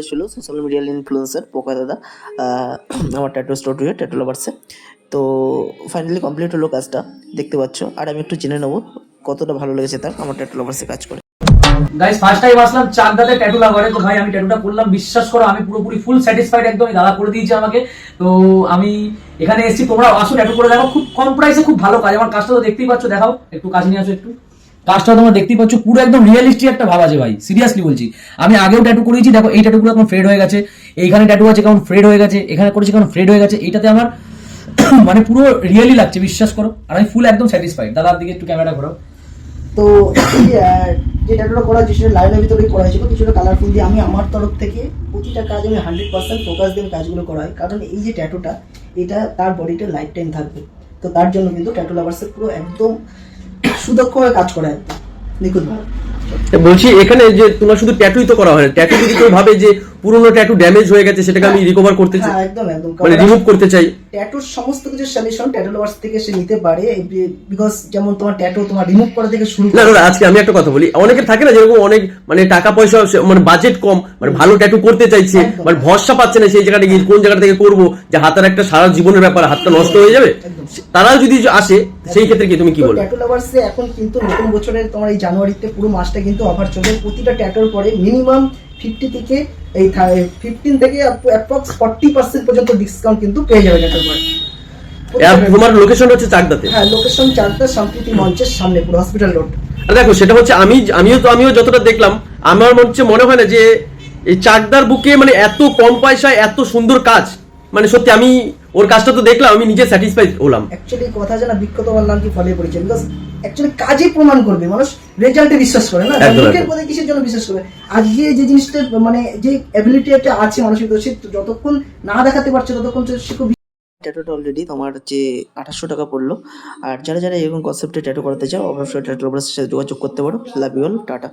ছিল social medial influencer পোকা দাদা আমার ট্যাটু স্টুডিও ট্যাটু লাভার্সে। তো ফাইনালি কমপ্লিট হলো কাজটা, দেখতে পাচ্ছ। আর আমি একটু জেনে নেবো কতটা ভালো লেগেছে তার আমার ট্যাটু লাভার্সে কাজ করে। গাইস ফার্স্ট টাইম আসলাম চাকদাতে ট্যাটু লাভারে। তো ভাই আমি ট্যাটুটা করলাম, বিশ্বাস করো আমি পুরোপুরি ফুল স্যাটিসফাইড একদম। দাদা করে দিয়েছে আমাকে। তো আমি এখানে এসেছি, তোমরা আসো ট্যাটু করে দেখো, খুব কম প্রাইসে খুব ভালো কাজ। আমার কাজটা তো দেখতেই পাচ্ছ, দেখাও একটু কাছে নিয়ে আসো একটু। কাজটা তোমরা দেখতেই পাচ্ছ, পুরো একদম রিয়েলিস্টিক একটা ভাব আছে ভাই, সিরিয়াসলি বলছি। আমি আগেও ট্যাটু করেছি, দেখো এই ট্যাটুগুলো এখন ফ্রেড হয়ে গেছে, এইখানে ট্যাটু আছে কেমন ফ্রেড হয়ে গেছে, এখানে করেছি কেমন ফ্রেড হয়ে গেছে। এইটাতে আমার মানে পুরো রিয়েলি লাগছে, বিশ্বাস করো। আর আমি ফুল একদম স্যাটিসফাইড। দাদার দিকে একটু ক্যামেরা ঘোরাও। তো যে ট্যাটুটা করা হয়েছে সেটা লাইনের ভিতরেই করা হয়েছিল, কিছুটা কালারফুল দিয়ে। আমি আমার তরফ থেকে প্রতিটা কাজ আমি 100% ফোকাস দিয়ে কাজগুলো করা হয়, কারণ এই যে ট্যাটুটা এটা তার বডিতে লাইফ টাইম থাকবে। তো তার জন্য কিন্তু ট্যাটু লাভার্সের পুরো একদম সুদক্ষভাবে কাজ করা একদম নিখুঁতভাবে। বলছি এখানে যে তোমার শুধু ট্যাটুই তো করা হয় না, ট্যাটু যদি কেউ ভাবে যে পুরোনো ট্যাটু ড্যামেজ হয়ে গেছে সেটাকে আমি রিকভার করতে চাই, হ্যাঁ একদম একদম, মানে রিমুভ করতে চাই, ট্যাটুর সমস্ত কিছু সলিউশন ট্যাটু লাভার্স থেকে সে নিতে পারে। বিকজ যেমন তোমার ট্যাটু তোমার রিমুভ করা থেকে শুরু না না আজকে আমি একটা কথা বলি, অনেকের থাকে না যেরকম অনেক মানে টাকা পয়সা মানে বাজেট কম, মানে ভালো ট্যাটু করতে চাইছে, মানে ভরসা পাচ্ছে না সেই জায়গাটা গিয়ে কোন জায়গা থেকে করবো, যে হাতের একটা সারা জীবনের ব্যাপার, হাতটা নষ্ট হয়ে যাবে। তারা যদি আসে সেই ক্ষেত্রে কি তুমি কি বলবে? ট্যাটু লাভার্সে এখন কিন্তু নতুন বছরের তোমার এই জানুয়ারিতে পুরো মাসটা কিন্তু অফার চলবে। প্রতিটা ট্যাটুর পরে মিনিমাম 50 থেকে এই 15 থেকে অ্যাপ্রক্স 40% পর্যন্ত ডিসকাউন্ট কিন্তু পেয়ে যাবে ট্যাটুর পরে। তোমার লোকেশন হচ্ছে চাকদাতে? হ্যাঁ, লোকেশন চাকদা সম্প্রীতি মঞ্চের সামনে, পুরো হসপিটাল রোড। আর দেখো সেটা হচ্ছে আমিও যতটা দেখলাম, আমার মনে হয় না যে এই চাকদার বুকে মানে এত কম পয়সায় এত সুন্দর কাজ। মানে সত্যি আমি ওর কাজটা তো দেখলাম, আমি নিজে স্যাটিসফাইড হলাম। অ্যাকচুয়ালি কথা জানা বিখ্যাত আমার নাম কি ফলে পড়েছে, বিকজ অ্যাকচুয়ালি কাজই প্রমাণ করবে, মানুষ রেজাল্টে বিশ্বাস করে না, লোকের পদে কিসের জন্য বিশ্বাস করবে। আজকে যে জিনিসটা মানে যে অ্যাবিলিটিটা আছে মানুষের ভিতরে, সে যতক্ষণ না দেখাতে পারছে ততক্ষণ সে খুব। ট্যাটুটা অলরেডি তোমার যে 2800 টাকা পড়লো। আর যারা যারা এরকম কনসেপ্টে ট্যাটু করাতে চাও অবশ্যই ট্যাটু লাভার্সের সাথে যোগাযোগ করতে পারো। Love you all, tata.